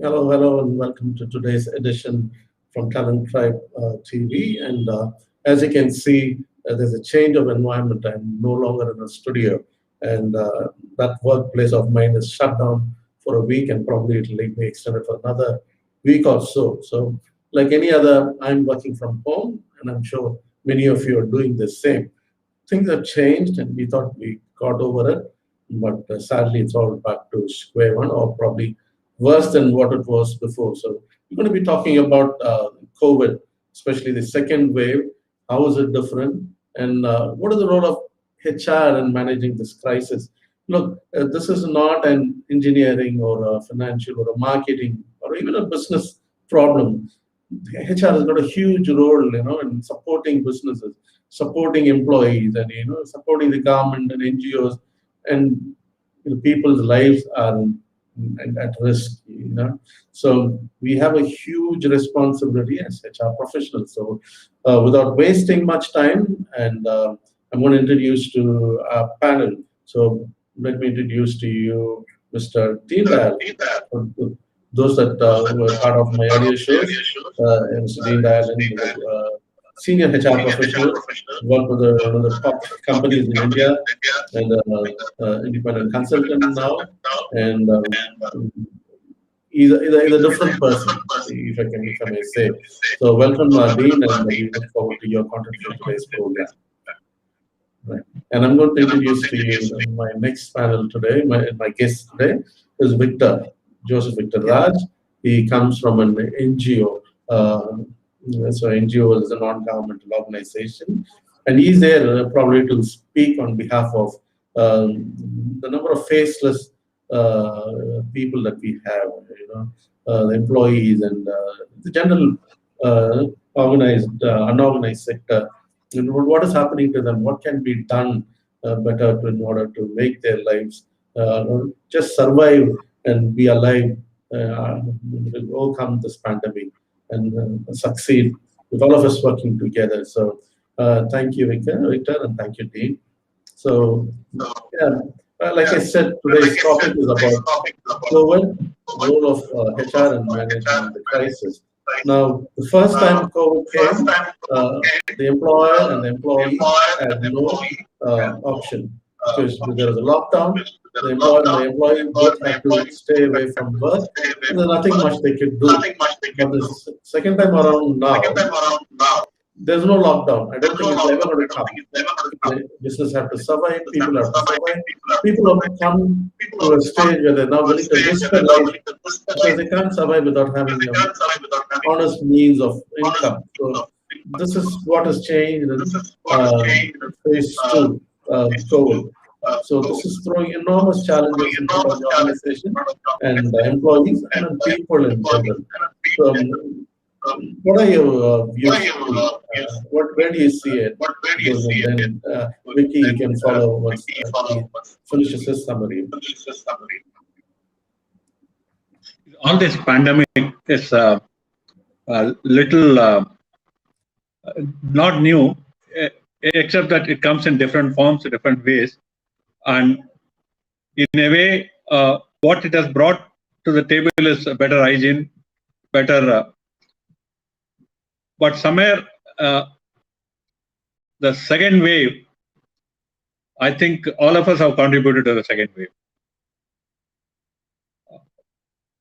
Hello, hello, and welcome to today's edition from Talent Tribe TV. And as you can see, there's a change of environment. I'm no longer in a studio, and that workplace of mine is shut down for a week, and probably it'll be extended for another week or so. So, like any other, I'm working from home, and I'm sure many of you are doing the same. Things have changed, and we thought we got over it, but sadly, it's all back to square one, or probably worse than what it was before. So we're going to be talking about COVID, especially the second wave. How is it different, and what is the role of HR in managing this crisis? Look, this is not an engineering or a financial or a marketing or even a business problem. HR has got a huge role, in supporting businesses, supporting employees, and supporting the government and NGOs, and people's lives are at risk. So we have a huge responsibility as HR professionals. So without wasting much time, and I'm going to introduce to our panel. So let me introduce to you Mr. Deenadayalan. Those that were part of my earlier shows, Mr. Deenadayalan is a senior HR professional, worked with one of the top companies in India, and independent consultant now, and he's a different person, if I may say. So welcome, Dean, and we look forward to your contribution to today's program. Right. And I'm going to introduce to you my next panel today. My guest today is Joseph Victor Raj. He comes from an NGO. So NGO is a non-governmental organization, and he's there probably to speak on behalf of the number of faceless people that we have, the employees and the general organized, unorganized sector. What is happening to them? What can be done better in order to make their lives just survive and be alive, overcome this pandemic and succeed with all of us working together. So thank you, Victor, and thank you, Dean. So yeah, like I said, today's topic is about COVID, role of HR in managing the crisis. Now, the first time COVID came, the employer and the employee had no option because there was a lockdown. The employer and the employee both had to stay away from work, and there's nothing much they could do. But the second time around now, there's no lockdown. I don't think it's ever going to come. The business have to survive. People have to survive. People have come to a stage where they're now willing to risk their life because they can't survive without having an honest means of income. So this is what has changed in phase two, COVID. So this is throwing enormous challenges in front of the organization and the employees and people in general. So, what are your views? Where do you see it? Because then Vicky, you can follow once he finishes his summary. All this pandemic is a little not new, except that it comes in different forms, different ways. And in a way, what it has brought to the table is better hygiene, better. But somewhere, the second wave, I think all of us have contributed to the second wave.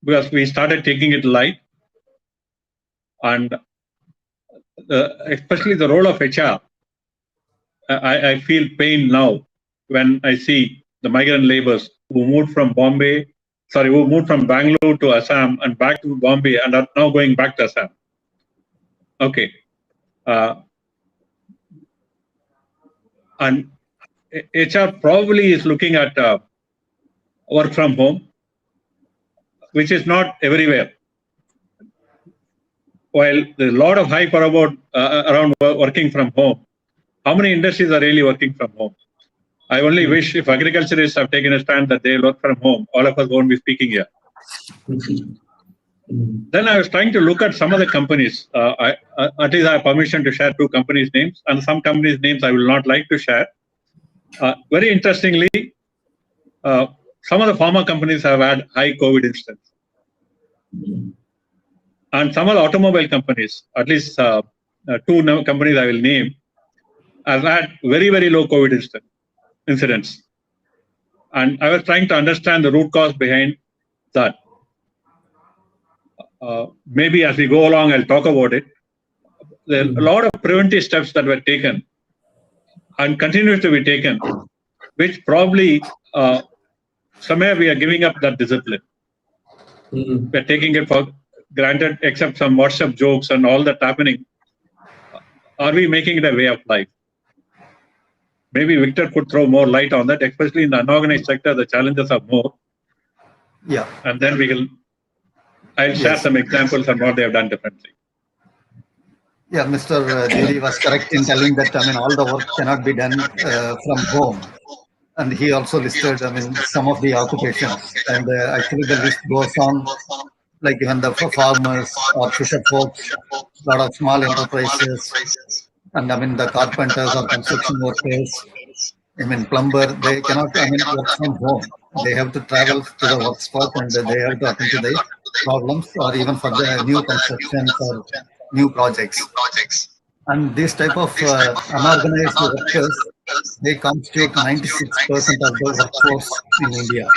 Because we started taking it light, and especially the role of HR, I feel pain now when I see the migrant laborers who moved from Bangalore to Assam and back to Bombay and are now going back to Assam. Okay. And HR probably is looking at work from home, which is not everywhere. While there's a lot of hype around working from home, how many industries are really working from home? I only wish if agriculturists have taken a stand that they work from home, all of us won't be speaking here. Then I was trying to look at some of the companies. At least I have permission to share 2 companies' names, and some companies' names I will not like to share. Very interestingly, some of the pharma companies have had high COVID incidents. And some of the automobile companies, at least two companies I will name, have had very, very low COVID incidents. And I was trying to understand the root cause behind that. Maybe as we go along, I'll talk about it. There are a lot of preventive steps that were taken and continue to be taken, which probably somewhere we are giving up that discipline. We're taking it for granted, except some WhatsApp jokes and all that happening. Are we making it a way of life? Maybe Victor could throw more light on that, especially in the unorganized sector, the challenges are more. Yeah. And then I'll share some examples on what they have done differently. Yeah, Mr. Giri was correct in telling that, all the work cannot be done from home. And he also listed, some of the occupations. And actually the list goes on, like even the farmers or fisher folks, a lot of small enterprises, and the carpenters or construction workers, plumber, they cannot, work from home. They have to travel to the work spot and they have to attend to the problems or even for the new constructions or new projects. And this type of unorganized workers, they constitute 96% of the workforce in India.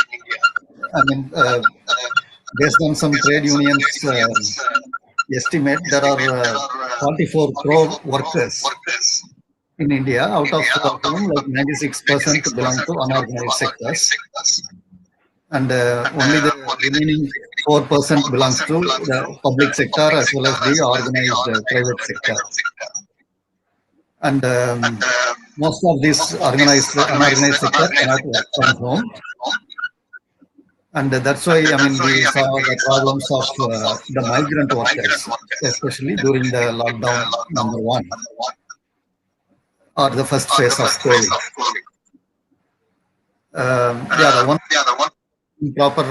Based on some trade unions estimate, there are 44 crore workers in India, out of whom like 96% belong to unorganized sectors. And only the remaining 4% belongs to the public sector as well as the organized private sector. And most of these unorganized sector cannot work from home. And that's why, we saw the problems of the migrant workers, especially during the lockdown #1 or the first phase of COVID. The one proper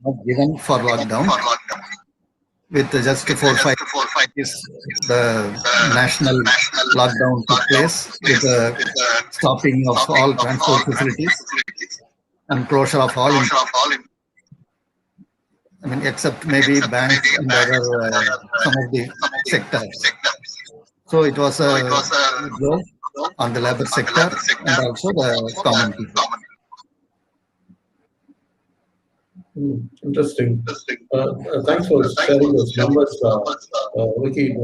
not given for lockdown with just 4-5 is the national lockdown took place with the stopping of all transport facilities and closure of all, except maybe banks and other some of the sectors. So it was a blow on the labor sector and also the common people. Interesting. Thanks for sharing those numbers, Vicky.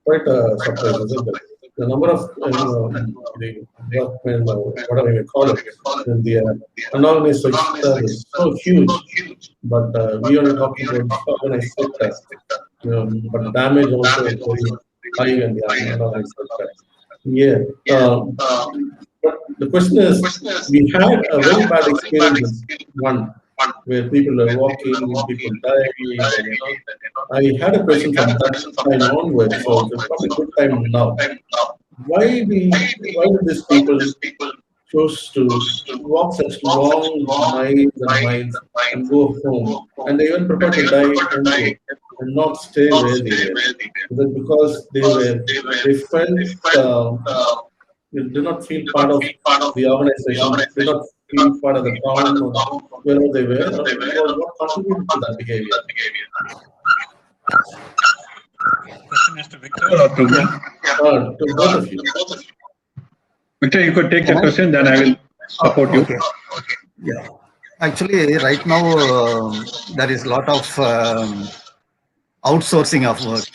Quite a surprise, isn't it? The number of the workmen, whatever you call it, in the unorganized sector is so huge, but we are talking about the organized sector. But the damage also is very high in the unorganized sector. Yeah. But the question is, we had a very bad experience. One, where people are walking, people dying. I had a question from that time onwards, so it's probably a good time now. Why did these people choose to walk such long miles and go home, and they even prefer to die home and not stay where they were? Is it because they felt they did not feel part of the organization, did not feel part of the town or wherever they were, or what contributed to that behavior? Question is to Victor or to me? To both of you. Victor, you could take the question, then I will support you. Okay. Yeah. Actually, right now, there is a lot of outsourcing of work.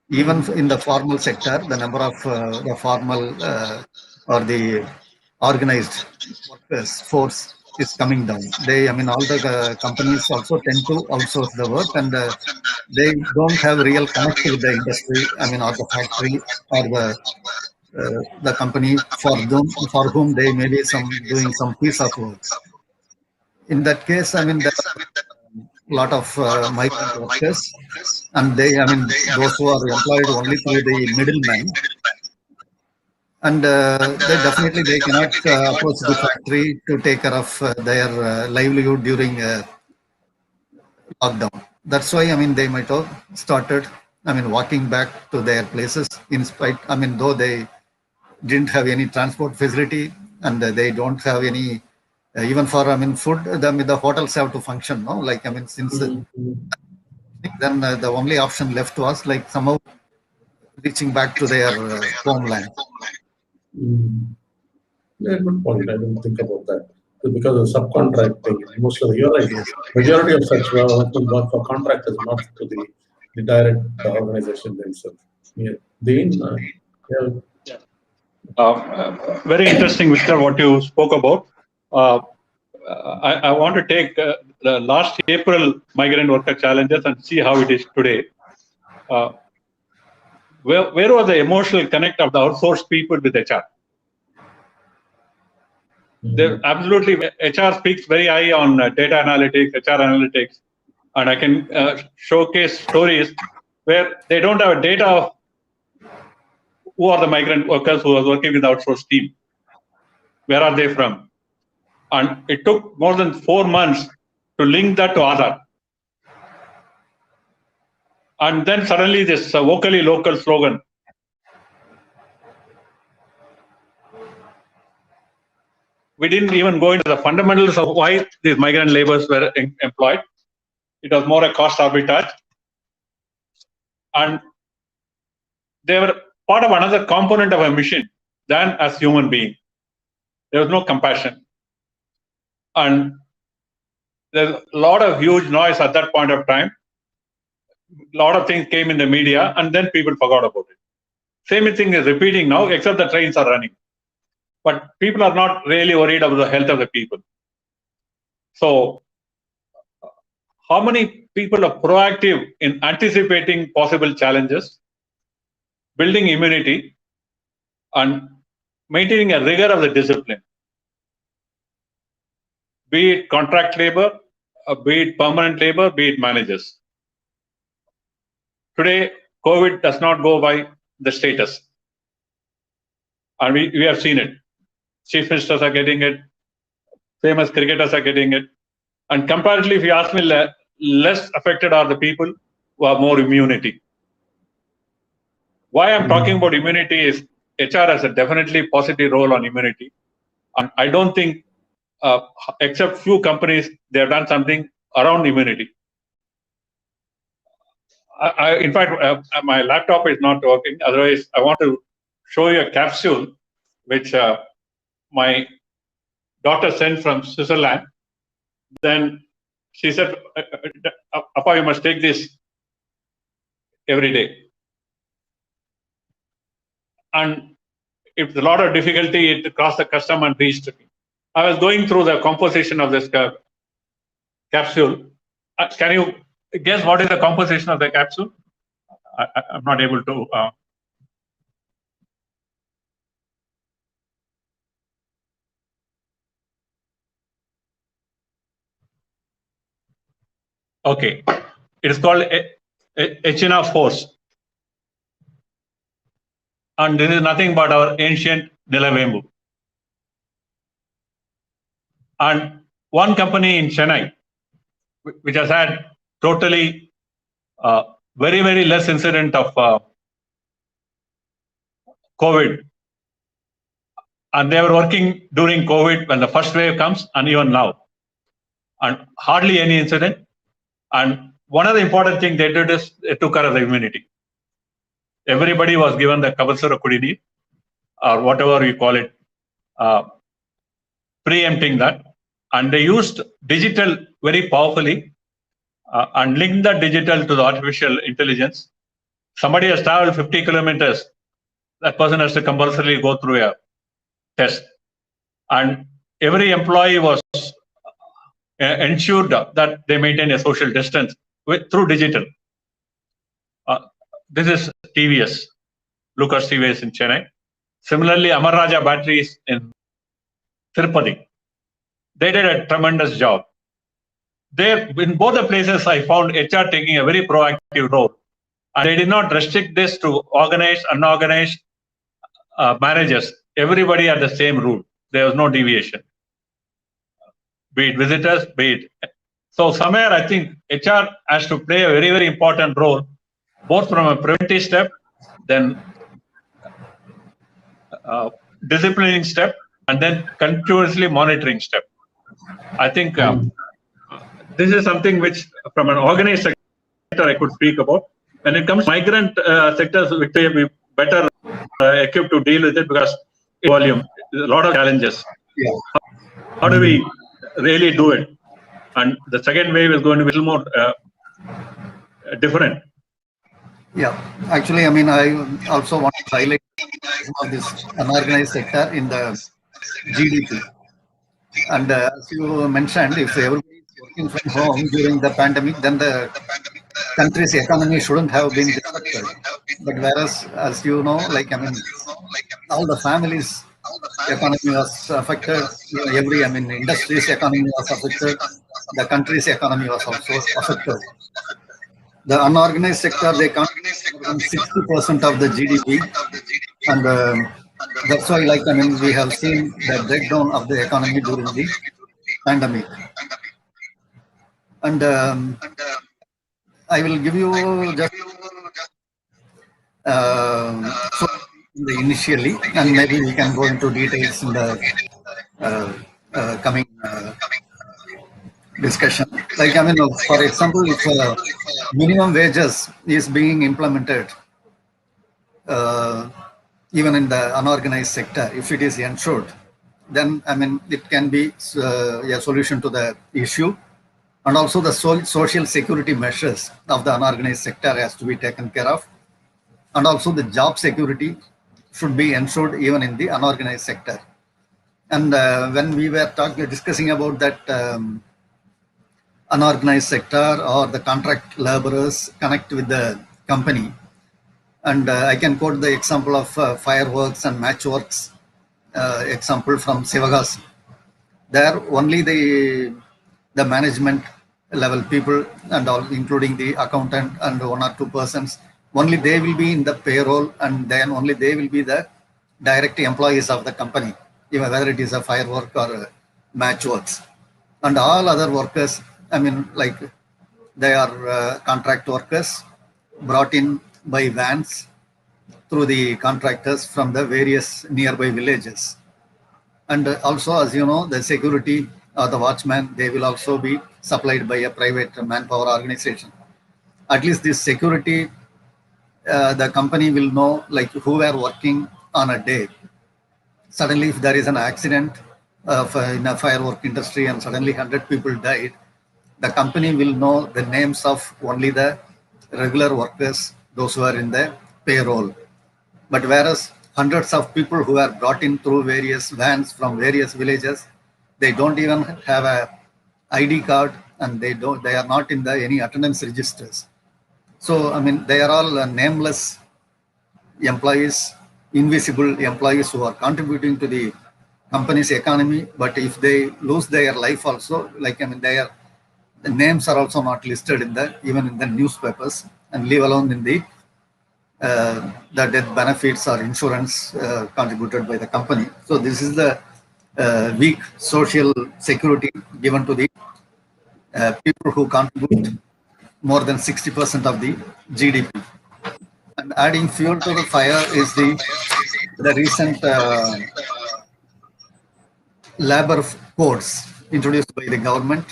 Even in the formal sector, the number of the formal or the organized workers force is coming down. They, all the companies also tend to outsource the work, and they don't have real connect with the industry. Or the factory or the company for whom they may be doing some piece of work. In that case, there are a lot of migrant workers, and they, those who are employed only through the middlemen. And they cannot approach the factory to take care of their livelihood during lockdown. That's why, they might have started, walking back to their places in spite, though they didn't have any transport facility and they don't have any Even for food, the hotels have to function, no? Like since then the only option left was like somehow reaching back to their homeland. Yeah, good point. I didn't think about that. Because of subcontracting, mostly you're right. Yes. Majority of such work for contractors, not to the direct organization themselves. Yeah. Dean, yeah. Very interesting, Victor, what you spoke about. I want to take the last April migrant worker challenges and see how it is today. Where was the emotional connect of the outsourced people with HR? Absolutely, HR speaks very high on data analytics, HR analytics, and I can showcase stories where they don't have data of who are the migrant workers who are working with the outsourced team. Where are they from? And it took more than 4 months to link that to Aadhaar. And then suddenly this vocally local slogan. We didn't even go into the fundamentals of why these migrant laborers were employed. It was more a cost arbitrage. And they were part of another component of a mission than as human beings. There was no compassion. And there's a lot of huge noise at that point of time. A lot of things came in the media, and then people forgot about it. Same thing is repeating now, except the trains are running. But people are not really worried about the health of the people. So, how many people are proactive in anticipating possible challenges, building immunity, and maintaining a rigor of the discipline? Be it contract labor, be it permanent labor, be it managers. Today, COVID does not go by the status. And we have seen it. Chief ministers are getting it. Famous cricketers are getting it. And comparatively, if you ask me, less affected are the people who have more immunity. Why I'm talking about immunity is HR has a definitely positive role on immunity. And I don't think, except few companies, they have done something around immunity. In fact, my laptop is not working. Otherwise, I want to show you a capsule which my daughter sent from Switzerland. Then she said, Appa, you must take this every day. And if a lot of difficulty, it crossed the custom and reached me. I was going through the composition of this capsule. Can you guess what is the composition of the capsule? I'm not able to. Okay, it is called Echina Force. And this is nothing but our ancient Nilavembu. And one company in Chennai, which has had totally very, very less incident of COVID. And they were working during COVID when the first wave comes and even now. And hardly any incident. And one of the important things they did is they took care of the immunity. Everybody was given the Kavasara Kudini, or whatever you call it, preempting that. And they used digital very powerfully and linked the digital to the artificial intelligence. Somebody has traveled 50 kilometers, that person has to compulsorily go through a test. And every employee was ensured that they maintain a social distance through digital. This is TVS, Lucas TVS in Chennai. Similarly, Amar Raja Batteries in Tirupati. They did a tremendous job. There, in both the places, I found HR taking a very proactive role. And they did not restrict this to organized, unorganized managers. Everybody had the same rule. There was no deviation. Be it visitors, be it. So somewhere I think HR has to play a very, very important role, both from a preventive step, then disciplining step, and then continuously monitoring step. I think this is something which, from an organized sector, I could speak about. When it comes to migrant sectors, which may be better equipped to deal with it because volume, a lot of challenges. Yeah. How do we really do it? And the second wave is going to be a little more different. Yeah, actually, I mean, I also want to highlight some of this unorganized sector in the GDP. And as you mentioned, if everybody is working from home during the pandemic, then the country's economy shouldn't have been disrupted. But whereas, as you know, like, I mean, all the families' economy was affected. Every, I mean, industry's economy was affected. The country's economy was also affected. The unorganized sector, they contribute around 60% of the GDP. And that's why, like, I mean, we have seen the breakdown of the economy during the pandemic. And I will give you just so initially, and maybe we can go into details in the coming discussion. Like, I mean, for example, if minimum wages is being implemented, even in the unorganized sector, if it is ensured, then, I mean, it can be a solution to the issue. And also the social security measures of the unorganized sector has to be taken care of. And also the job security should be ensured even in the unorganized sector. And when we were discussing about that unorganized sector or the contract laborers connect with the company, and I can quote the example of fireworks and matchworks example from Sivagasi. There only the management level people and all, including the accountant and 1 or 2 persons, only they will be in the payroll, and then only they will be the direct employees of the company, even whether it is a firework or matchworks. And all other workers, I mean, like, they are contract workers brought in by vans through the contractors from the various nearby villages. And also, as you know, the security or the watchman, they will also be supplied by a private manpower organization. At least this security, the company will know, like, who are working on a day. Suddenly, if there is an accident in a firework industry and suddenly 100 people died, the company will know the names of only the regular workers, those who are in the payroll. But whereas hundreds of people who are brought in through various vans from various villages, they don't even have a ID card, and they are not in the any attendance registers. So, I mean, they are all nameless employees, invisible employees who are contributing to the company's economy. But if they lose their life also, like, I mean, the names are also not listed in even in the newspapers, and leave alone in the death benefits or insurance contributed by the company. So this is the weak social security given to the people who contribute more than 60% of the GDP. And adding fuel to the fire is the recent labor codes introduced by the government,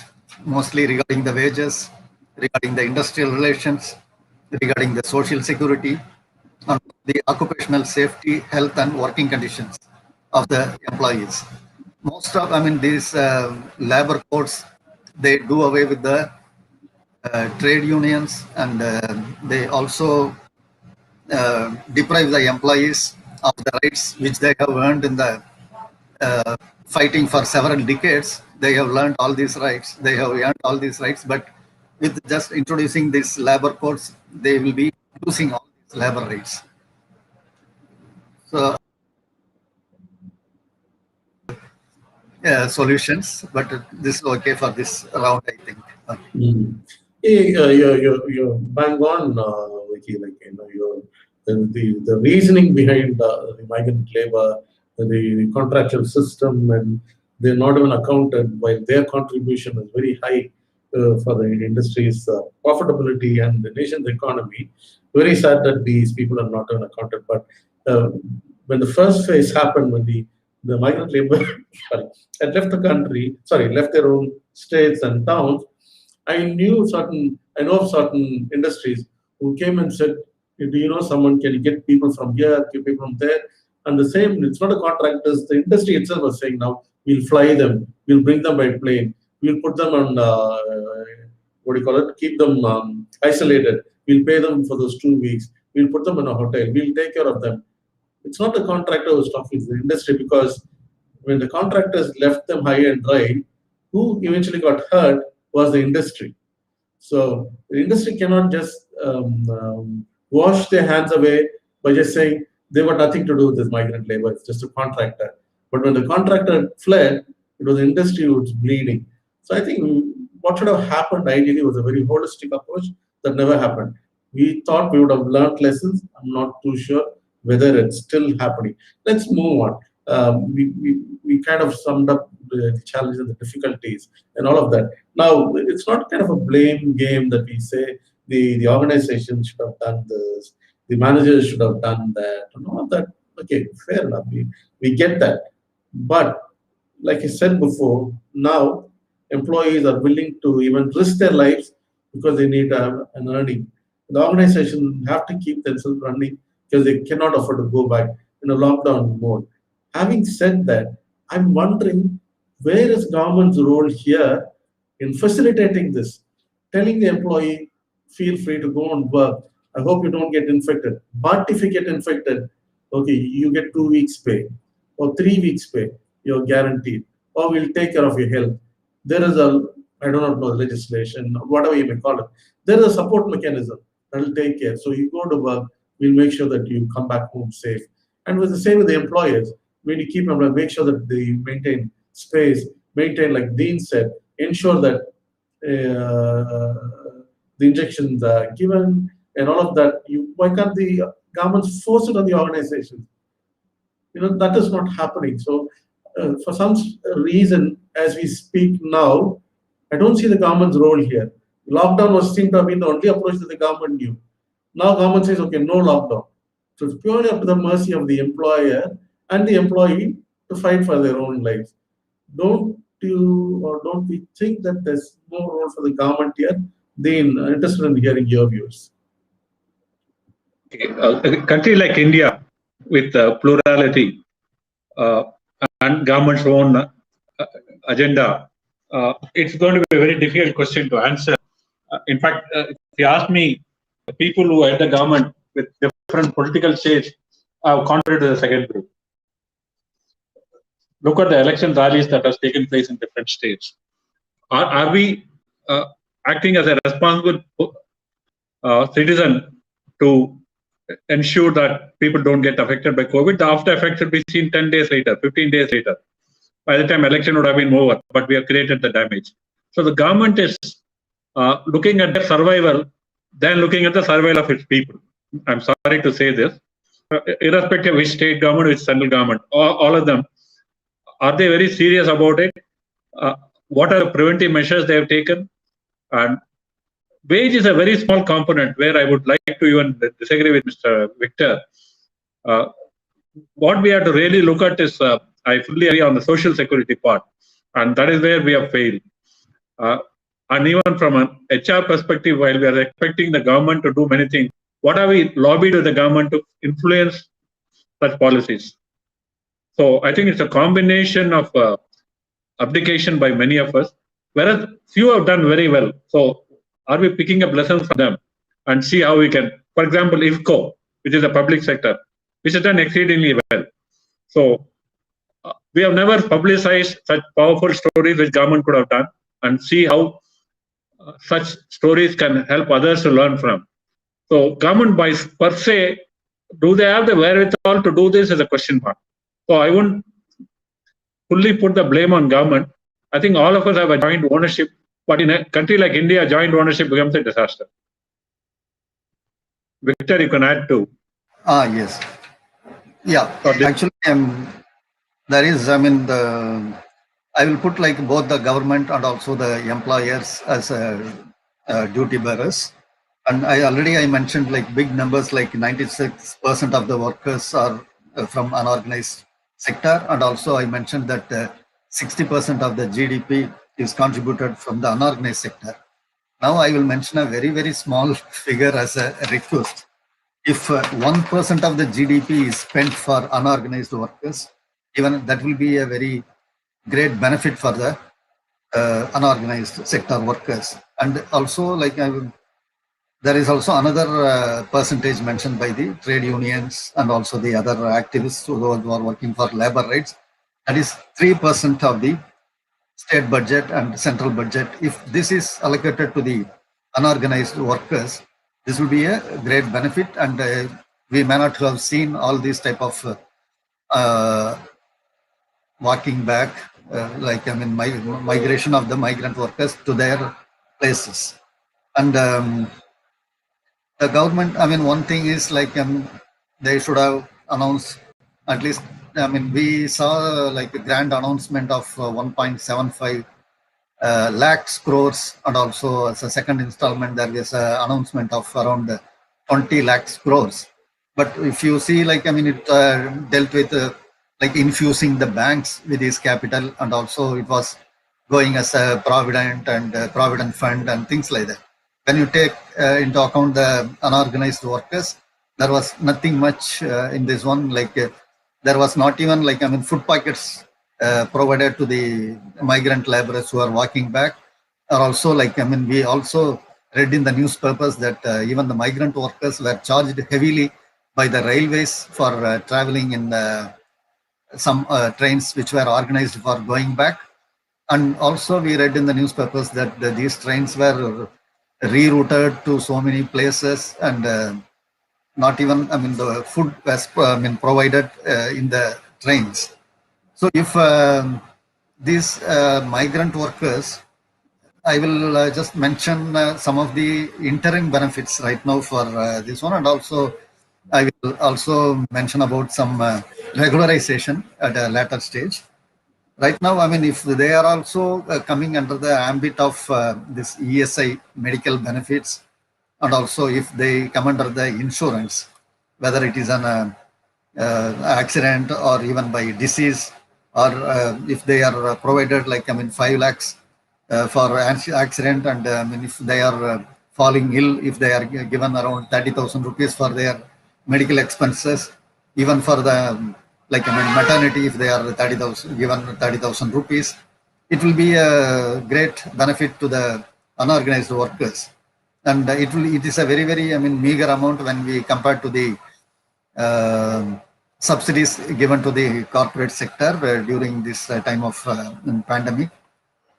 mostly regarding the wages, regarding the industrial relations, regarding the social security, and the occupational safety, health, and working conditions of the employees. Most of, I mean, these labor codes, they do away with the trade unions, and they also deprive the employees of the rights which they have earned in the fighting for several decades. They have learned all these rights, they have earned all these rights, but with just introducing these labor codes, they will be losing all these labor rights. So solutions, but this is okay for this round, I think. You're bang on, Vicky. Like, the reasoning behind the migrant labor, the contractual system, and they're not even accounted, while their contribution is very high for the industry's profitability and the nation's economy. Very sad that these people are not even accounted. But when the first phase happened, when the the migrant labor sorry, had left the country, left their own states and towns, I know of certain industries who came and said, do you know someone, can you get people from here, get people from there? And the same, it's not a contractors, the industry itself was saying now, we'll fly them, we'll bring them by plane, we'll put them on, what do you call it, keep them isolated, we'll pay them for those 2 weeks, we'll put them in a hotel, we'll take care of them. It's not the contractor who's talking, it's the industry, because when the contractors left them high and dry, who eventually got hurt was the industry. So the industry cannot just wash their hands away by just saying they've got nothing to do with this migrant labor, it's just a contractor. But when the contractor fled, it was the industry who was bleeding. So I think what should have happened ideally was a very holistic approach that never happened. We thought we would have learned lessons. I'm not too sure whether it's still happening. Let's move on. We kind of summed up the challenges and the difficulties and all of that. Now, it's not kind of a blame game that we say the organization should have done this, the managers should have done that, and all of that. Okay, fair enough. We get that. But like I said before, now employees are willing to even risk their lives because they need to have an earning. The organization have to keep themselves running because they cannot afford to go back in a lockdown mode. Having said that, I'm wondering, where is government's role here in facilitating this? Telling the employee, feel free to go and work. I hope you don't get infected. But if you get infected, okay, you get 2 weeks pay or 3 weeks pay. You're guaranteed. Or we'll take care of your health. There is I don't know, legislation, whatever you may call it. There is a support mechanism that will take care. So you go to work, we'll make sure that you come back home safe. And with the same with the employers, when you keep them, make sure that they maintain space, maintain, like Dean said, ensure that the injections are given and all of that. Why can't the governments force it on the organizations? That is not happening. So for some reason, as we speak now, I don't see the government's role here. Lockdown seemed to have been the only approach that the government knew. Now government says, okay, no lockdown. So it's purely up to the mercy of the employer and the employee to fight for their own lives. Don't we think that there's more role for the government here? Dean, I'm interested in hearing your views. Okay. A country like India, with plurality and government's own agenda, it's going to be a very difficult question to answer. In fact, if you ask me, the people who head the government with different political shades have contributed to the second group. Look at the election rallies that has taken place in different states. Are we acting as a responsible citizen to ensure that people don't get affected by COVID? The after effects will be seen 10 days later, 15 days later. By the time election would have been over, but we have created the damage. So the government is looking at their survival, then looking at the survival of its people. I'm sorry to say this. Irrespective of which state government, which central government, all of them, are they very serious about it? What are the preventive measures they have taken? And wage is a very small component where I would like to even disagree with Mr. Victor. What we have to really look at is, I fully agree on the social security part, and that is where we have failed. And even from an HR perspective, while we are expecting the government to do many things, what have we lobbied with the government to influence such policies? So I think it's a combination of abdication by many of us, whereas few have done very well. So are we picking up lessons from them and see how we can, for example, IFCO, which is a public sector, which has done exceedingly well. So we have never publicized such powerful stories which government could have done, and see how such stories can help others to learn from. So government by per se, do they have the wherewithal to do this is a question mark. So I wouldn't fully put the blame on government. I think all of us have a joint ownership, but in a country like India, joint ownership becomes a disaster. Victor, you can add too. Yes. Yeah, actually, there is, I will put like both the government and also the employers as duty bearers. And I mentioned like big numbers, like 96% of the workers are from unorganized sector, and also I mentioned that 60% of the GDP is contributed from the unorganized sector. Now I will mention a very, very small figure as a request. If 1% of the GDP is spent for unorganized workers, even that will be a very great benefit for the unorganized sector workers. And also, like there is also another percentage mentioned by the trade unions and also the other activists who are working for labor rights. That is 3% of the state budget and central budget. If this is allocated to the unorganized workers, this will be a great benefit, and we may not have seen all these type of walking back, migration of the migrant workers to their places. And the government, one thing is they should have announced at least, we saw like a grand announcement of 1.75 lakhs crores, and also as a second installment, there is an announcement of around 20 lakhs crores. But if you see, it dealt with like infusing the banks with this capital, and also it was going as a provident and provident fund and things like that. When you take into account the unorganized workers, there was nothing much in this one. There was not even food packets provided to the migrant laborers who are walking back. Or also we also read in the newspapers that even the migrant workers were charged heavily by the railways for traveling in some trains which were organized for going back. And also we read in the newspapers that these trains were rerouted to so many places, and not even the food was provided in the trains. So if these migrant workers, I will just mention some of the interim benefits right now for this one, and also I will also mention about some regularization at a later stage. Right now, if they are also coming under the ambit of this ESI medical benefits, and also if they come under the insurance, whether it is an accident or even by disease, or if they are provided 5 lakhs for accident, and if they are falling ill, if they are given around 30,000 rupees for their medical expenses, even for the maternity, if they are 30,000 given 30,000 rupees, it will be a great benefit to the unorganized workers. And it is a very, very meager amount when we compare to the subsidies given to the corporate sector during this time of pandemic.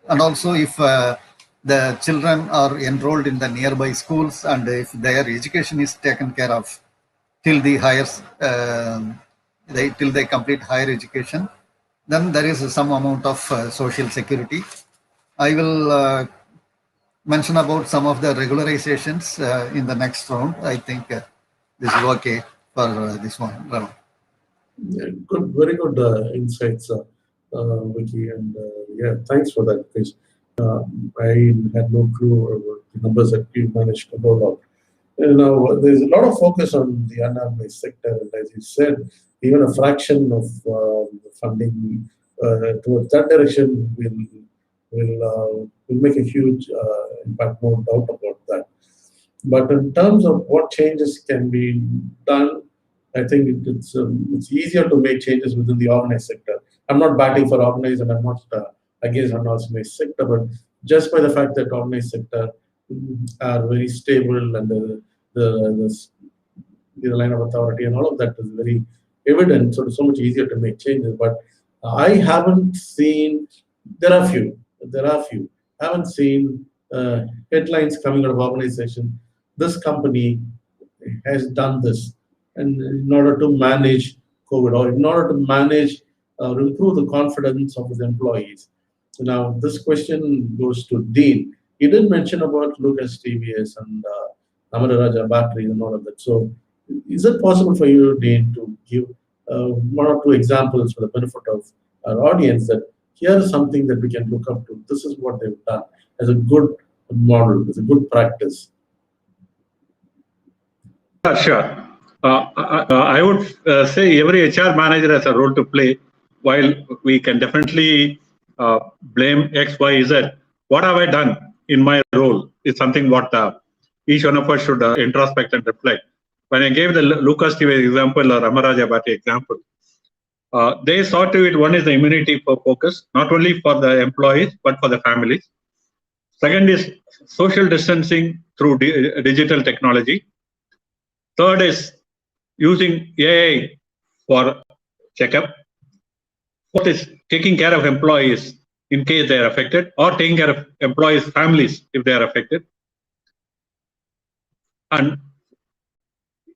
And also if the children are enrolled in the nearby schools, and if their education is taken care of till the higher till they complete higher education, then there is some amount of social security. I will mention about some of the regularizations in the next round. I think this is okay for this one round. Yeah, good, very good insights, Vicky, and yeah, thanks for that, Chris. I had no clue about the numbers that you managed to roll out. There's a lot of focus on the unorganized sector, and as you said, even a fraction of the funding towards that direction will make a huge impact, no doubt about that. But in terms of what changes can be done, I think it's easier to make changes within the organized sector. I'm not batting for organized, and I'm not against unorganized sector, but just by the fact that organized sector are very stable, and the line of authority and all of that is very evident, so it's so much easier to make changes. But I haven't seen, there are few, I haven't seen headlines coming out of organization, this company has done this, and in order to manage COVID, or in order to manage or improve the confidence of his employees. So now this question goes to Dean. He did mention about Lucas TVS and Amararaja batteries and all of that. So is it possible for you, Dean, to give one or two examples for the benefit of our audience, that here is something that we can look up to. This is what they've done as a good model, as a good practice. Sure. I would say every HR manager has a role to play while we can definitely blame X, Y, Z, what have I done in my role is something what each one of us should introspect and reflect. When I gave the Lucas TV example or Amaraja Bhatti example, they saw to it, one is the immunity for focus, not only for the employees, but for the families. Second is social distancing through digital technology. Third is using AI for checkup. Fourth is taking care of employees in case they are affected, or taking care of employees' families if they are affected. And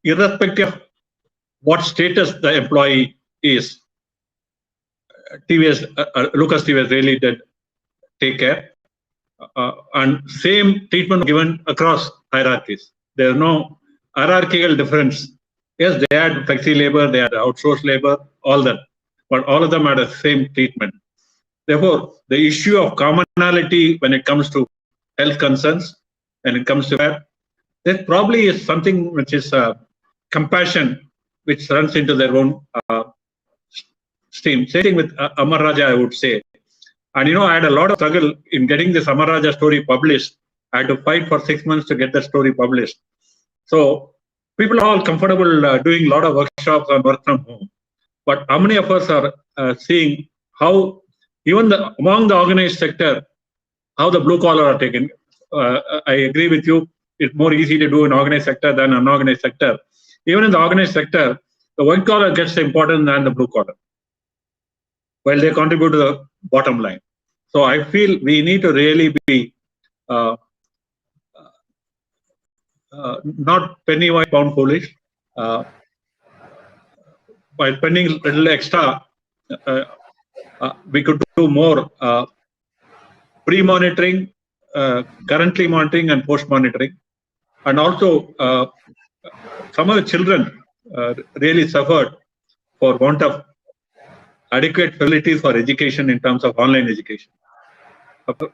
irrespective of what status the employee is, Lucas TVS really did take care. And same treatment given across hierarchies. There is no hierarchical difference. Yes, they had flexi labor, they had outsourced labor, all that, but all of them had the same treatment. Therefore, the issue of commonality when it comes to health concerns, when it comes to care, there probably is something which is compassion, which runs into their own stream. Same thing with Amar Raja, I would say. And I had a lot of struggle in getting this Amar Raja story published. I had to fight for 6 months to get the story published. So people are all comfortable doing a lot of workshops and work from home. But how many of us are seeing how even among the organized sector, how the blue collar are taken? I agree with you. It's more easy to do in organized sector than unorganized sector. Even in the organized sector, the white collar gets the importance than the blue collar, while they contribute to the bottom line. So I feel we need to really be not penny wise pound foolish. By spending a little extra, we could do more pre-monitoring, currently monitoring, and post-monitoring. And also, some of the children really suffered for want of adequate facilities for education in terms of online education.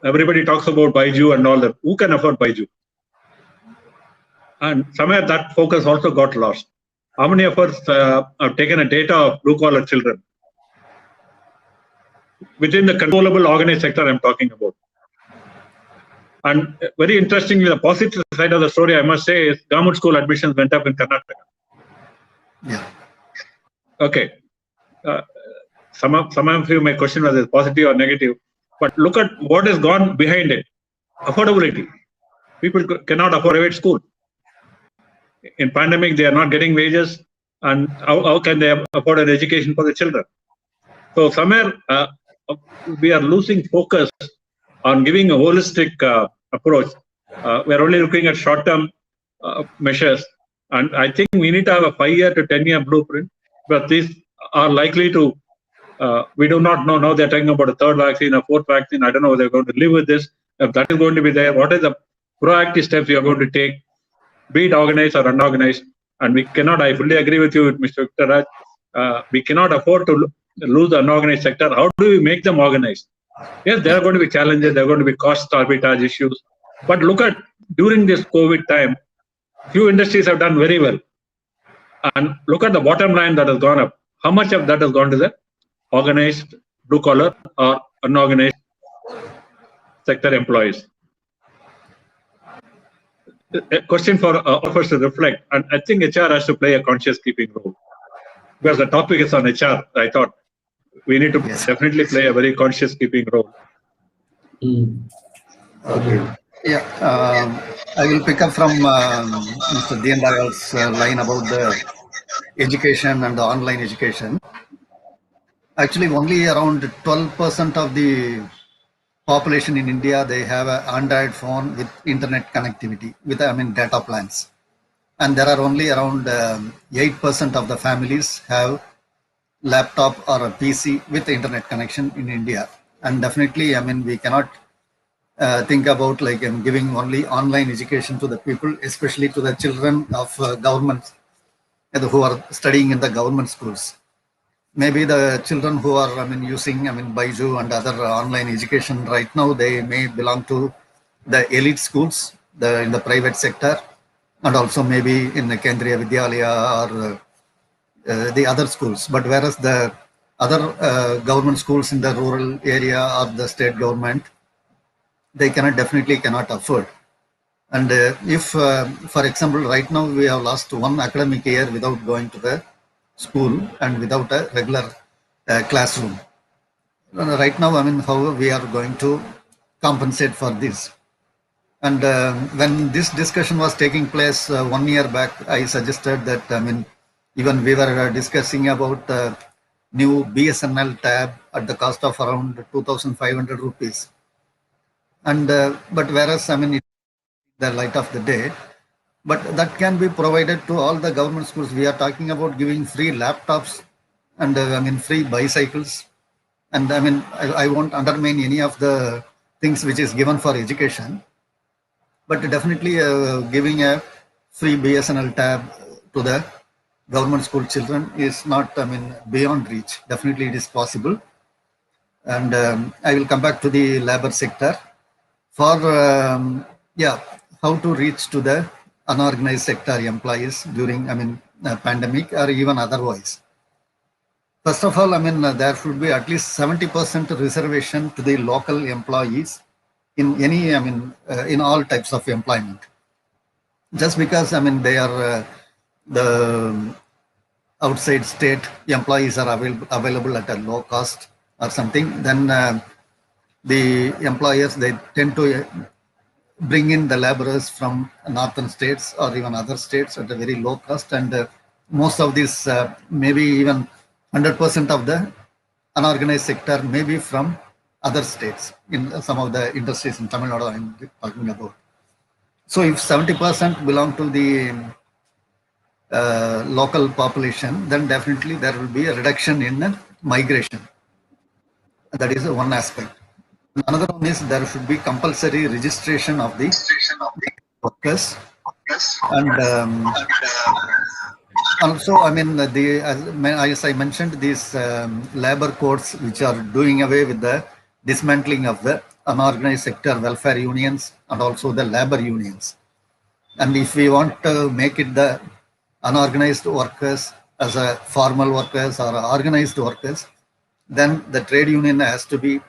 Everybody talks about Baiju and all that. Who can afford Baiju? And somewhere that focus also got lost. How many of us have taken a data of blue-collar children within the controllable organized sector I'm talking about? And very interestingly, the positive side of the story, I must say, is government school admissions went up in Karnataka. Yeah. Okay. Some of you may question whether it's positive or negative, but look at what has gone behind it. Affordability. People cannot afford private school. In pandemic, they are not getting wages, and how can they afford an education for the children? So somewhere we are losing focus on giving a holistic approach. We're only looking at short-term measures, and I think we need to have a 5-year to 10-year blueprint. But these are likely to. We do not know. Now they're talking about a third vaccine, a fourth vaccine. I don't know whether they're going to live with this. If that is going to be there, what is the proactive steps we are going to take, be it organized or unorganized? And we cannot. I fully agree with you, Mr. Victor Raj. We cannot afford to lose the unorganized sector. How do we make them organized? Yes, there are going to be challenges. There are going to be cost arbitrage issues. But look at during this COVID time, few industries have done very well. And look at the bottom line that has gone up. How much of that has gone to the organized blue collar or unorganized sector employees? A question for all of us to reflect. And I think HR has to play a conscious keeping role. Because the topic is on HR, I thought we need to definitely play a very conscious keeping role. Okay. Yeah, I will pick up from Mr. Deenadayal's line about the education and the online education. Actually, only around 12% of the population in India, they have an Android phone with internet connectivity, with data plans. And there are only around 8% of the families have laptop or a PC with internet connection in India. And definitely, we cannot think about giving only online education to the people, especially to the children of government who are studying in the government schools. Maybe the children who are using Baiju and other online education right now, they may belong to the elite schools, in the private sector, and also maybe in the Kendriya Vidyalaya or the other schools. But whereas the other government schools in the rural area or the state government, they definitely cannot afford. And if, for example, right now we have lost one academic year without going to the school and without a regular classroom. Right now, I mean, how we are going to compensate for this? And when this discussion was taking place 1 year back, I suggested that, I mean, even we were discussing about new BSNL tab at the cost of around 2,500 rupees. And but whereas, I mean, it's the light of the day, but that can be provided to all the government schools. We are talking about giving free laptops and I mean, free bicycles. And I mean, I won't undermine any of the things which is given for education, but definitely giving a free BSNL tab to the government school children is not, I mean, beyond reach. Definitely it is possible. And I will come back to the labor sector for, yeah, how to reach to the unorganized sector employees during, I mean, pandemic or even otherwise. First of all, I mean, there should be at least 70% reservation to the local employees in any, I mean, in all types of employment. Just because, I mean, they are the outside state employees are available at a low cost or something, then the employers, they tend to bring in the laborers from northern states or even other states at a very low cost. And most of these, maybe even 100% of the unorganized sector may be from other states in some of the industries in Tamil Nadu I'm talking about. So if 70% belong to the local population, then definitely there will be a reduction in migration. That is one aspect. Another one is there should be compulsory registration of the workers. And also, I mean, as I mentioned, these labor codes which are doing away with the dismantling of the unorganized sector welfare unions and also the labor unions. And if we want to make it the unorganized workers as a formal workers or organized workers, then the trade union has to be,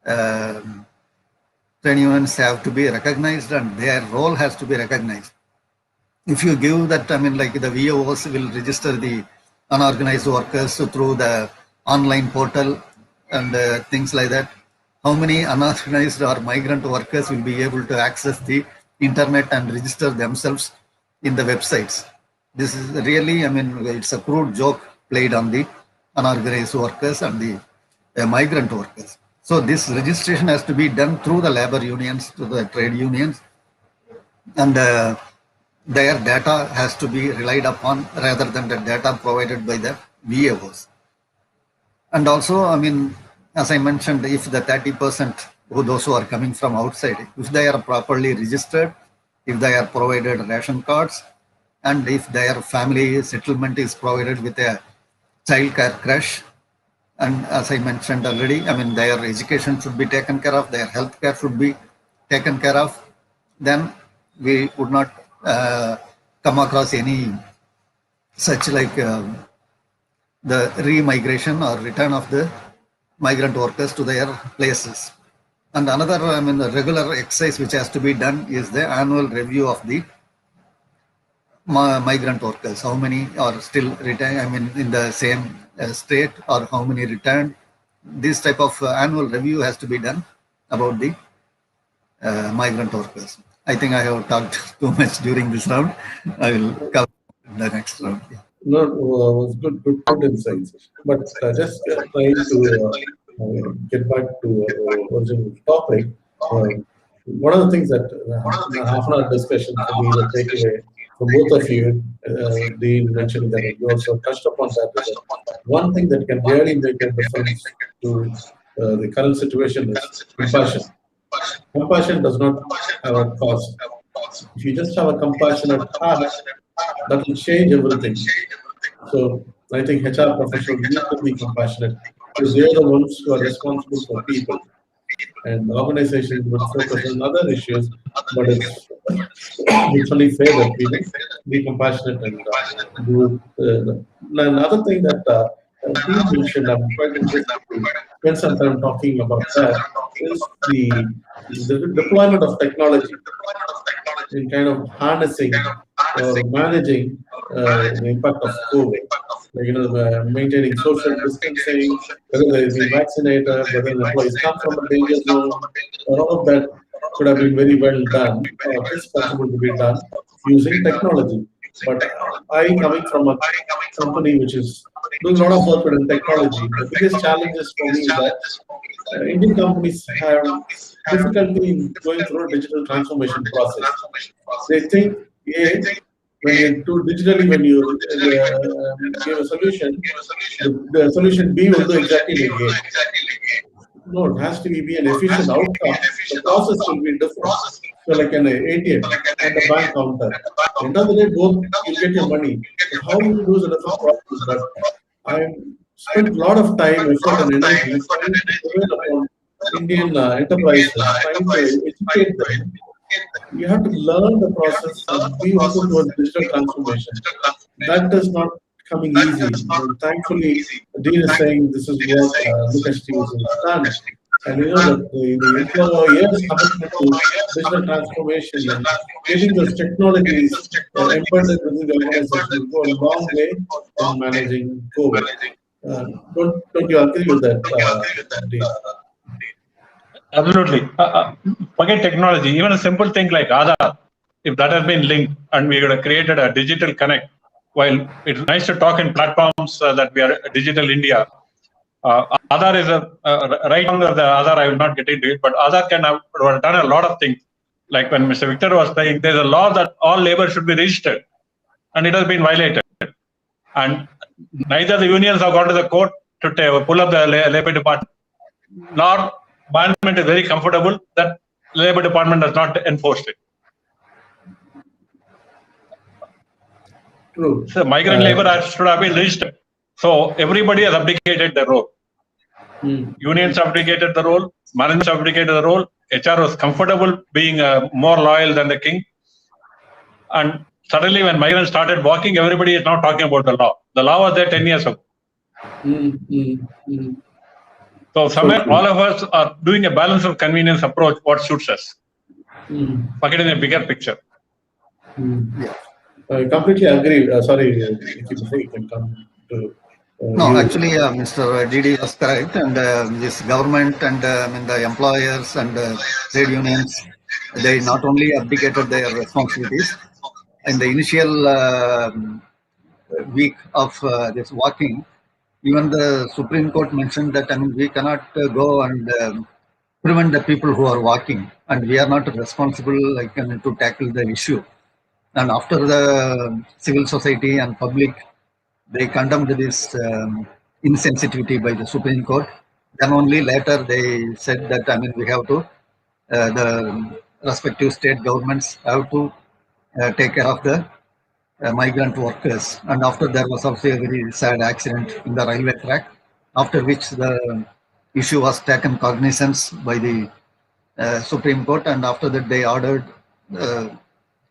trade unions have to be recognized and their role has to be recognized. If you give that, I mean, like the VOs will register the unorganized workers through the online portal and things like that, how many unorganized or migrant workers will be able to access the internet and register themselves in the websites? This is really, I mean, it's a crude joke played on the unorganized workers and the migrant workers. So this registration has to be done through the labor unions, to the trade unions, and their data has to be relied upon rather than the data provided by the VAOs. And also, I mean, as I mentioned, if the 30% those who are coming from outside, if they are properly registered, if they are provided ration cards, and if their family settlement is provided with a child care crash, and as I mentioned already, I mean, their education should be taken care of, their health care should be taken care of, then we would not come across any such like the re-migration or return of the migrant workers to their places. And another, I mean, the regular exercise which has to be done is the annual review of the migrant workers. How many are still returned, I mean, in the same state, or how many returned. This type of annual review has to be done about the migrant workers. I think I have talked too much during this round. I will cover the next round. Yeah. No, was good insights. But just trying to get back to our original topic. One of the things that in a half an hour discussion for me, the takeaway from both of you, Dean mentioning that, and you also touched upon that, is that one thing that can really make a difference to the current situation is compassion. Compassion does not have a cost. If you just have a compassionate heart, that will change everything. So I think HR professionals need to be compassionate because they're the ones who are responsible for people. And organizations would focus on other issues, but it's only fair that we be compassionate and do. Another thing that Dean mentioned, I'm quite interested to spend some time talking about that, is the deployment of technology in kind of harnessing or managing the impact of COVID. Like, maintaining social distancing, whether they've been vaccinated, whether the employees come from a danger zone, all of that could have been very well done, or is possible to be done using technology. But I, coming from a company which is doing a lot of work in technology, the biggest challenges for me is that Indian companies have difficulty in going through a digital transformation process. They think, A, when you do digitally, when you give a solution, the solution B will do exactly like A. No, it has to be an efficient outcome. The process will be different. So, like an ATM and a bank counter. End of the day, both you get your money. But how you do is a different process. But I spent a lot of time, effort, and energy trying to prevail upon Indian enterprises, trying to educate them. You have to learn the process and be open towards digital transformation. That is not coming easy. And thankfully, Dean is saying this is what Lucas Stevens has done. And that the employer's commitment to digital transformation and getting those technologies embedded within the organization will go a long way in managing COVID. Don't you agree with that, Dean? Absolutely. Forget technology. Even a simple thing like Aadhaar, if that has been linked and we would have created a digital connect, while it's nice to talk in platforms that we are digital India, Aadhaar is right under the Aadhaar, I will not get into it, but Aadhaar can have done a lot of things. Like when Mr. Victor was saying, there's a law that all labor should be registered, and it has been violated. And neither the unions have gone to the court to pull up the labor department, nor management is very comfortable that labor department has not enforced it. True. So migrant labor should have been registered. So everybody has abdicated their role. Unions abdicated the role, management abdicated the role. HR was comfortable being more loyal than the king. And suddenly when migrants started walking, everybody is now talking about the law. The law was there 10 years ago. So somewhere all of us are doing a balance of convenience approach, what suits us. Forgetting a bigger picture. I completely agree. Sorry, before you can come to. No, actually, Mr. Didi was correct, and this government and the employers and trade unions, they not only abdicated their responsibilities in the initial week of this walking. Even the Supreme Court mentioned that we cannot go and prevent the people who are walking, and we are not responsible to tackle the issue. And after the civil society and public, they condemned this insensitivity by the Supreme Court. Then only later they said that we have to, the respective state governments have to take care of the migrant workers. And after there was also a very sad accident in the railway track, after which the issue was taken cognizance by the Supreme Court, and after that they ordered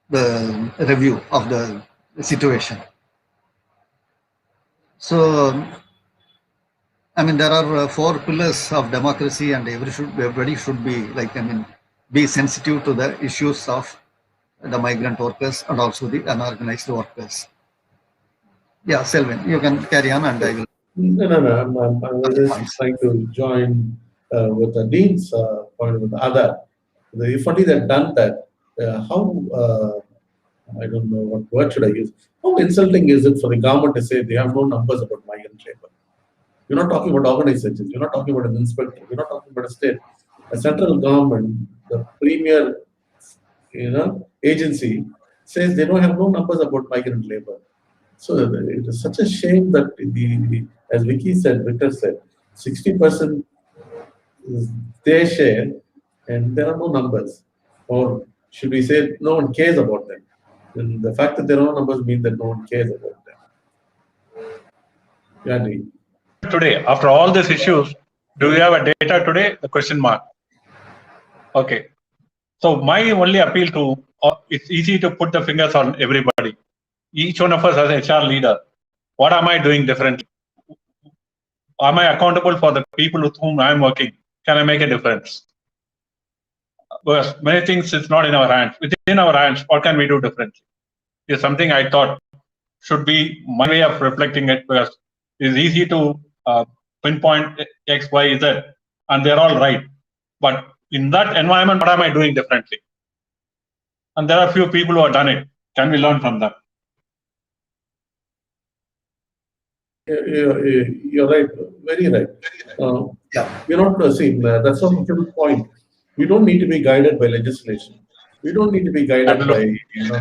the review of the situation. So, there are 4 pillars of democracy, and everybody should be be sensitive to the issues of the migrant workers and also the unorganized workers. Yeah, Selvin, you can carry on, and I will. No. I was just trying to join with the Dean's point with Aadhaar. If only they'd done that, how, I don't know what word should I use, how insulting is it for the government to say they have no numbers about migrant labor? You're not talking about organizations, you're not talking about an inspector, you're not talking about a state. A central government, the premier agency, says they don't have no numbers about migrant labor. So it is such a shame that as Victor said, 60% is their share, and there are no numbers. Or should we say no one cares about them? And the fact that there are no numbers means that no one cares about them. Yeah, today, after all these issues, do we have a data today? The question mark. Okay. So my only appeal to, it's easy to put the fingers on everybody. Each one of us as a HR leader, what am I doing differently? Am I accountable for the people with whom I am working? Can I make a difference? Because many things is not in our hands. Within our hands, what can we do differently? Is something I thought should be my way of reflecting it, because it's easy to pinpoint X, Y, Z, and they're all right. But in that environment, what am I doing differently? And there are a few people who have done it. Can we learn from them? You're right, very right. We're not see that's a good point. We don't need to be guided by legislation. We don't need to be guided by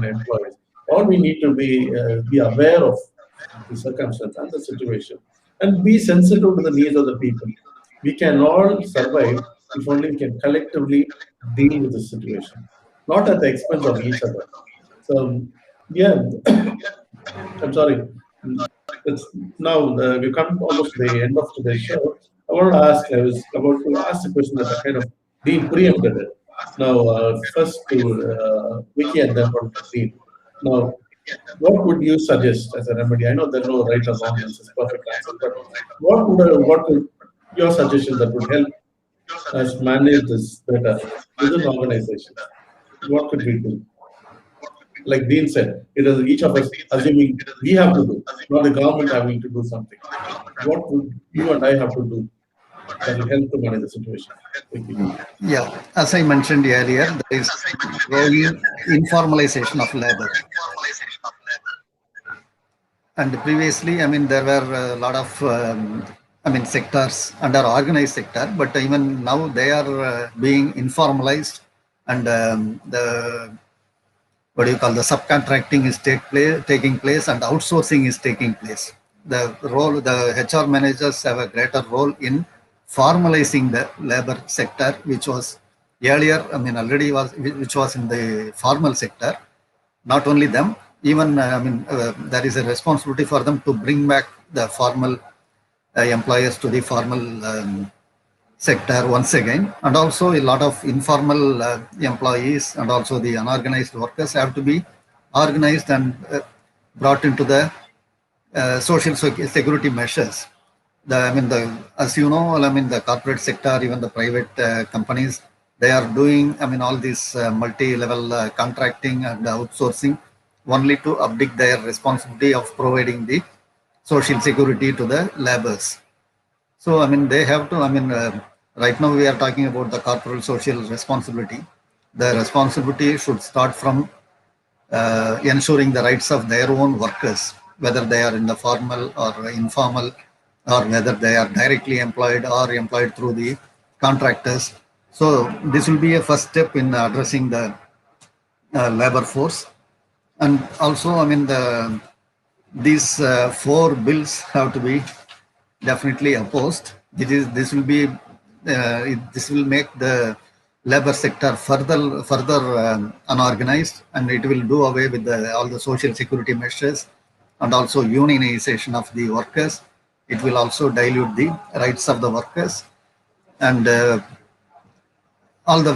employees. All we need to be aware of the circumstance and the situation, and be sensitive to the needs of the people. We can all survive if only we can collectively deal with the situation, not at the expense of each other. So, yeah, I'm sorry. It's now we come almost to the end of today's show. I was about to ask a question that I kind of Dean preempted it. Now, first to Vicky and then on to Dean. Now, what would you suggest as a remedy? I know there are no right or wrong answers, perfect answers, but what would your suggestion that would help us manage this better within organizations? What could we do? Like Dean said, it is each of us assuming we have to do, not the government having to do something. What would you and I have to do that will help to manage the situation? Thank you. Yeah, as I mentioned earlier, there is growing informalization of labor. And previously, I mean, there were a lot of, sectors under organized sector, but even now they are being informalized, and the what do you call the subcontracting is taking place, and outsourcing is taking place. The HR managers have a greater role in formalizing the labor sector, which was earlier, already which was in the formal sector. Not only them, even there is a responsibility for them to bring back the formal employers to the formal sector once again, and also a lot of informal employees and also the unorganized workers have to be organized and brought into the social security measures. As you know, the corporate sector, even the private companies, they are doing, all this multi-level contracting and outsourcing only to abdict their responsibility of providing the social security to the laborers. So, they have to, right now we are talking about the corporate social responsibility. The responsibility should start from ensuring the rights of their own workers, whether they are in the formal or informal, or whether they are directly employed or employed through the contractors. So this will be a first step in addressing the labor force. And also, these 4 bills have to be definitely opposed. This will make the labor sector further unorganized, and it will do away with all the social security measures and also unionization of the workers. It will also dilute the rights of the workers, and all the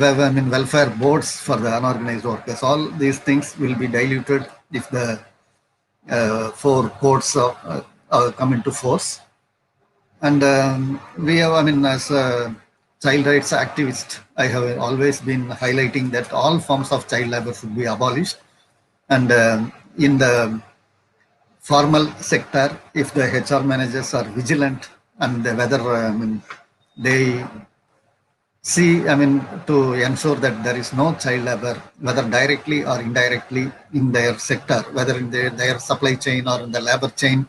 welfare boards for the unorganized workers. All these things will be diluted if the 4 codes come into force. And we have, as a child rights activist, I have always been highlighting that all forms of child labor should be abolished. And in the formal sector, if the HR managers are vigilant and whether they see, to ensure that there is no child labor, whether directly or indirectly in their sector, whether in their supply chain or in the labor chain,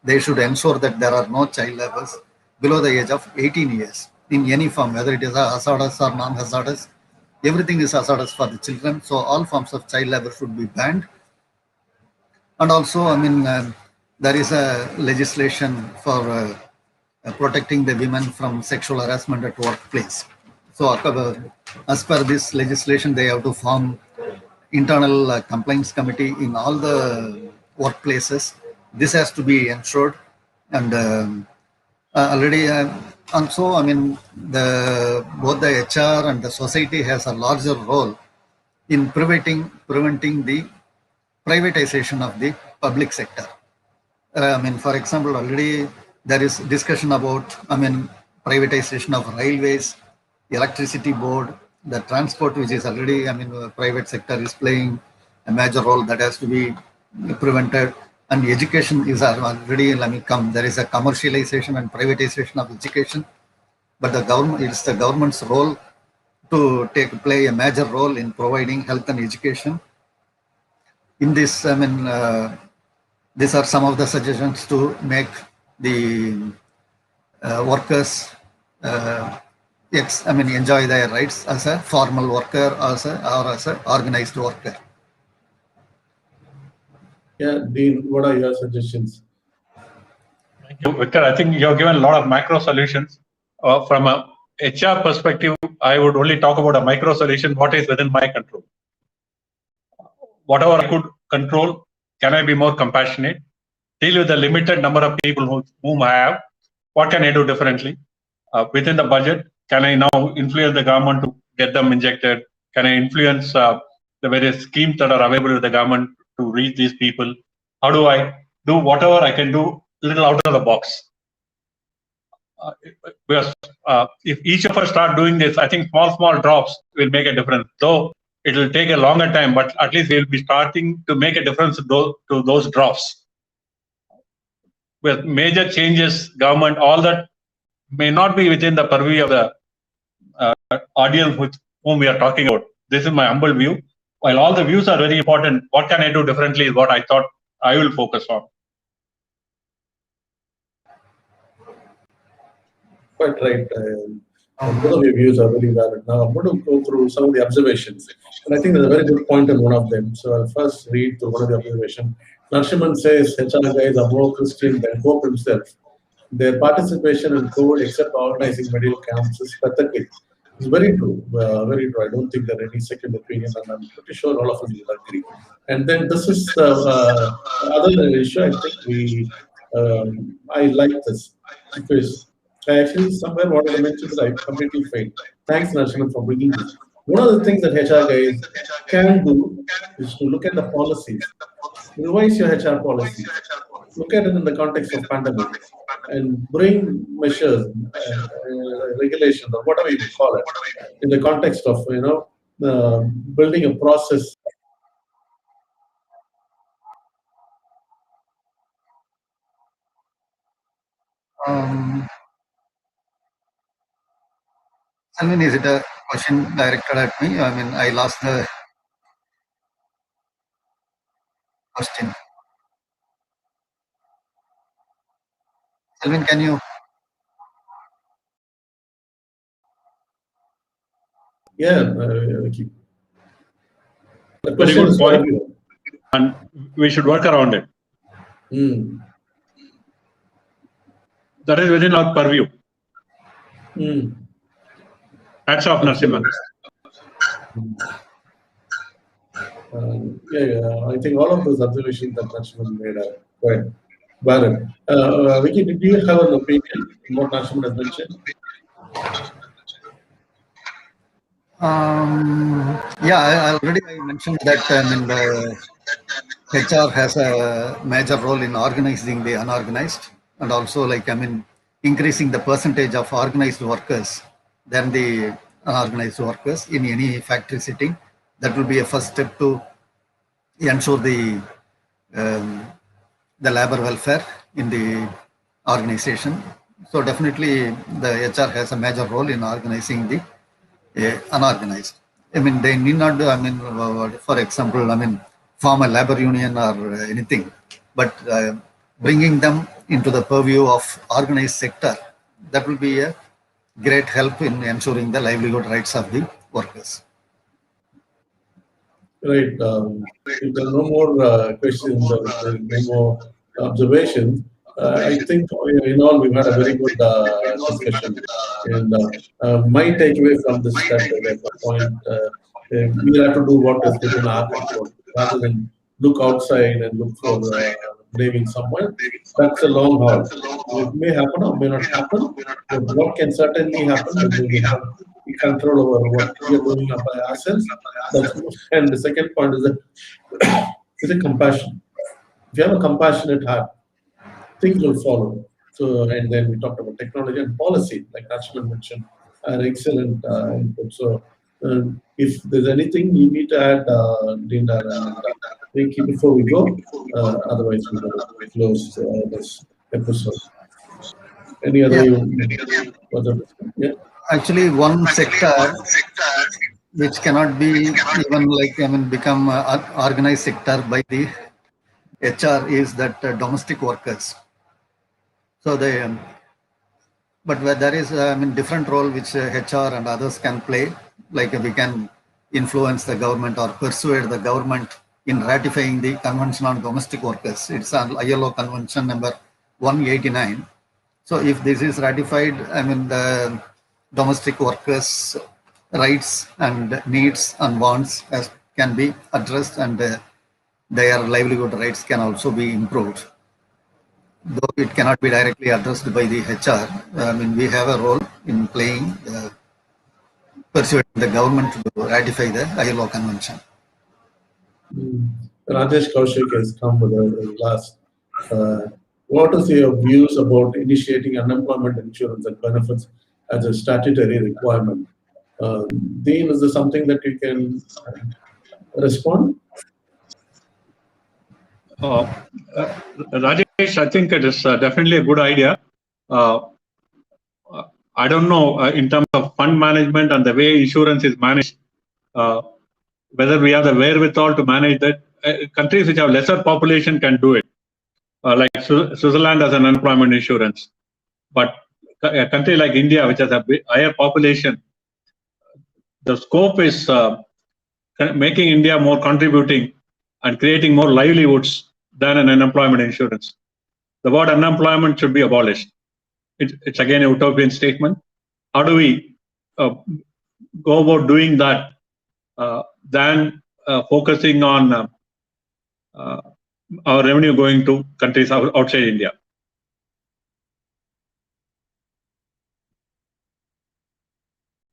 they should ensure that there are no child laborers below the age of 18 years in any form, whether it is hazardous or non-hazardous. Everything is hazardous for the children. So all forms of child labor should be banned. And also, there is a legislation for protecting the women from sexual harassment at workplace. So as per this legislation, they have to form internal complaints committee in all the workplaces. This has to be ensured, and already also, both the HR and the society has a larger role in preventing the privatization of the public sector. For example, already There is discussion about, privatization of railways, electricity board, the transport, which is already, private sector is playing a major role that has to be prevented. And education is already, come. There is a commercialization and privatization of education, but the government, it's the government's role to play a major role in providing health and education. In this, these are some of the suggestions to make the workers enjoy their rights as a formal worker or as a organized worker. Yeah, Dean, what are your suggestions? Thank you, Victor. I think you have given a lot of macro solutions. From a HR perspective, I would only talk about a micro solution, what is within my control. Whatever I could control, can I be more compassionate? Deal with the limited number of people whom I have. What can I do differently? Within the budget, can I now influence the government to get them injected? Can I influence the various schemes that are available with the government to reach these people? How do I do whatever I can do a little out of the box? Because if each of us start doing this, I think small drops will make a difference. Though it will take a longer time, but at least we'll be starting to make a difference to those drops. With major changes, government, all that may not be within the purview of the audience with whom we are talking about. This is my humble view. While all the views are very important, what can I do differently is what I thought I will focus on. Quite right. Both of your views are very valid. Now I'm going to go through some of the observations. And I think there's a very good point in one of them. So I'll first read through one of the observations. Narasimhan says HR guys are more Christian than Pope himself. Their participation in COVID, except organizing medical camps, is pathetic. It's very true. Very true. I don't think there are any second opinion, and I'm pretty sure all of us will agree. And then this is the other issue. I think I like this because I actually somewhere wanted to mention that I completely failed. Thanks, Narasimhan, for bringing this. One of the things that HR guys can do is to look at the policies, revise your HR policies, look at it in the context of pandemic, and bring measures, regulations, or whatever you call it, in the context of building a process. Is it a question directed at me? I lost the question. Selvin, can you? Yeah, Vicky. The question is for everyone. And we should work around it. That is within our purview. Hats off, Narasimhan. I think all of those observations that Narasimhan made are quite valid. Vicky, did you have an opinion on what Narasimhan has mentioned? I mentioned that the HR has a major role in organizing the unorganized, and also increasing the percentage of organized workers than the unorganized workers in any factory setting. That will be a first step to ensure the labor welfare in the organization. So definitely the HR has a major role in organizing the unorganized. They need not do, for example, form a labor union or anything, but bringing them into the purview of organized sector, that will be a great help in ensuring the livelihood rights of the workers. Right. If there are no more questions or if there are no more observations, I think in all we've had a very good discussion. And my takeaway from this that there's a point we have to do what is within our control rather than look outside and look for blaming someone. That's a long haul. It may happen or may not happen, but what can certainly happen is we have control over what we are doing by ourselves. And the second point is that compassion. If you have a compassionate heart, things will follow. So, and then we talked about technology and policy, like Ashman mentioned, are excellent input. So, if there's anything you need to add, Deenadayalan, and thank you before we go. Otherwise, we're going to close this episode. Any other Yeah, further? Yeah. actually, one sector which cannot be even like become organized sector by the HR is that domestic workers. So they, but where there is different role which HR and others can play. Like we can influence the government or persuade the government in ratifying the Convention on Domestic Workers. It's an ILO Convention number 189. So if this is ratified, the domestic workers' rights and needs and wants can be addressed, and their livelihood rights can also be improved. Though it cannot be directly addressed by the HR, we have a role in playing, persuading the government to ratify the ILO Convention. Rajesh Kaushik has come with a last. What is your views about initiating unemployment insurance and benefits as a statutory requirement? Dean, is this something that you can respond? Rajesh, I think it is definitely a good idea. I don't know in terms of fund management and the way insurance is managed, whether we have the wherewithal to manage that. Countries which have lesser population can do it, like Switzerland has an unemployment insurance. But a country like India, which has a higher population, the scope is making India more contributing and creating more livelihoods than an unemployment insurance. The word unemployment should be abolished. It's again a utopian statement. How do we go about doing that than focusing on our revenue going to countries outside India?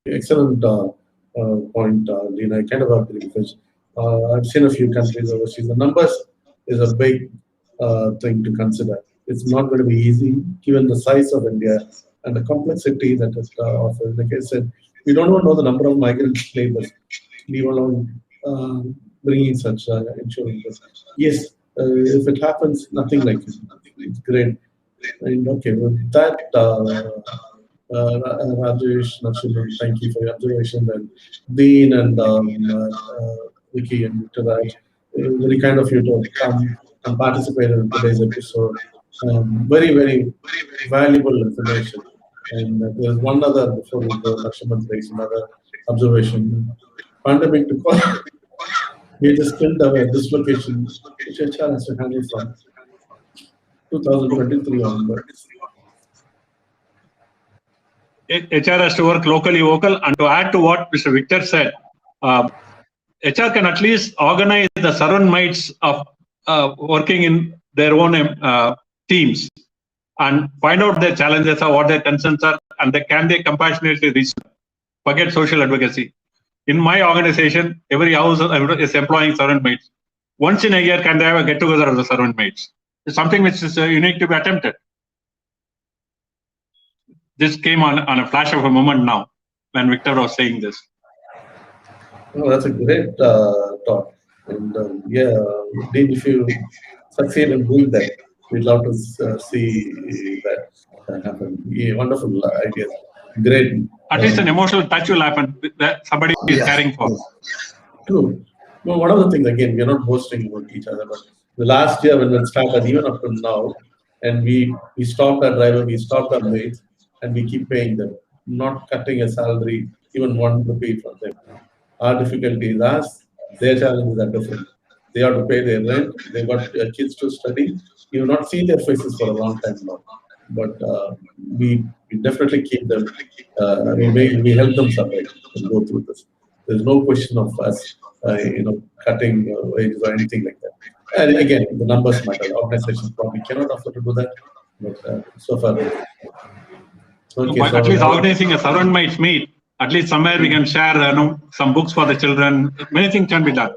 Excellent point, Dean. I kind of agree because I've seen a few countries overseas. The numbers is a big thing to consider. It's not going to be easy given the size of India and the complexity that it offers. Like I said, we don't even know the number of migrant laborers, leave alone bringing such insurance. Yes, if it happens, nothing like it. It's great. And okay, with that, Rajesh, Natsuman, thank you for your observation. And Dean and Vicky and Taraj, very kind of you to come and participate in today's episode. Very, very valuable information. And there's one other, before we go, Lakshman raised another observation. Pandemic to call. We just killed our dislocation, which HR has to handle from 2023 onwards. HR has to work locally vocal, and to add to what Mr. Victor said, HR can at least organize the servant maids of working in their own teams and find out their challenges or what their concerns are, and can they compassionately reach them. Forget social advocacy. In my organization, every house is employing servant maids. Once in a year, can they have a get-together of the servant maids? It's something which is unique to be attempted. This came on a flash of a moment now when Victor was saying this. Oh, that's a great thought. And yeah, Dean, if you succeed in doing that, we'd love to see that happen. Yeah, wonderful ideas. Great. At least an emotional touch will happen that somebody is caring for. True. Well, one of the things, again, we're not boasting about each other, but the last year when we started, even up to now, and we stopped our driver, we stopped our mates, and we keep paying them, not cutting a salary, even 1 rupee from them. Our difficulty is us, their challenges are different. They have to pay their rent, they've got kids to study. You will not see their faces for a long time now. But we definitely keep them, we help them survive and go through this. There's no question of us, cutting wages or anything like that. And again, the numbers matter. Organizations probably cannot afford to do that, but so far. Okay, but at least organizing a servant maids meet, at least somewhere we can share some books for the children. Many things can be done.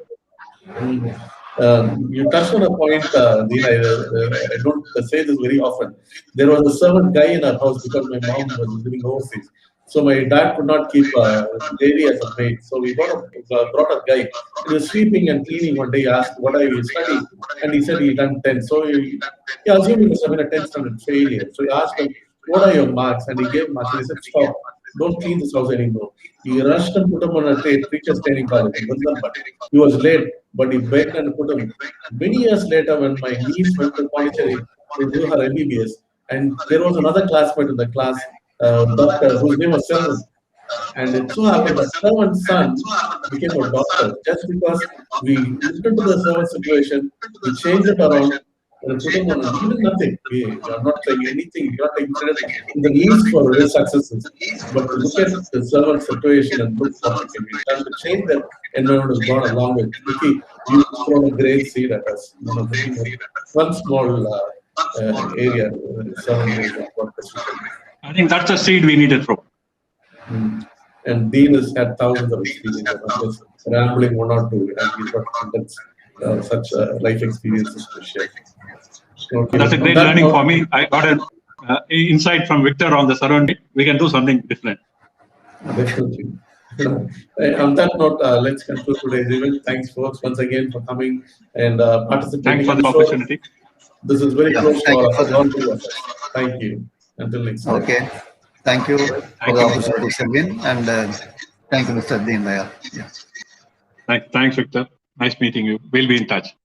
You touched on a point, Dean. I don't say this very often. There was a servant guy in our house because my mom was living overseas. So my dad could not keep lady as a maid. So we brought a guy. He was sweeping and cleaning one day. He asked, "What are you studying?" And he said he done 10. So he assumed he must have been a 10th standard failure. So he asked him, "What are your marks?" And he gave marks. And he said, "Stop. Don't clean this house anymore." He rushed and put him on a teacher's training college in Vrindavan. He was late, but he begged and put him. Many years later, when my niece went to Pondicherry to do her MBBS, and there was another classmate in the class, doctor, whose name was Selvan. And it so happened that servant's son became a doctor just because we looked into the servant situation, we changed it around, and put him on even nothing. We are not saying anything, we are not taking credit in the least for his successes. But to look at the servant situation and look what can be done to change that environment has gone a long way. Vicky, you've thrown a great seed at us. Looking at one small area, servant based what we can do. I think that's the seed we needed from. And Dean has had thousands of experiences. I'm just rambling one or two, and he's got such life experiences to share. Okay. That's a great learning for me. I got an insight from Victor on the surrounding. We can do something different. Definitely. On that note, let's conclude today's event. Thanks, folks, once again for coming and participating. Thanks for the opportunity. This is very close to all three of us. Thank you. Until next time. Okay. Thank you for the opportunity, Shavin, and thank you, Mr. Deenadayalan. Yeah. Thanks, Victor. Nice meeting you. We'll be in touch.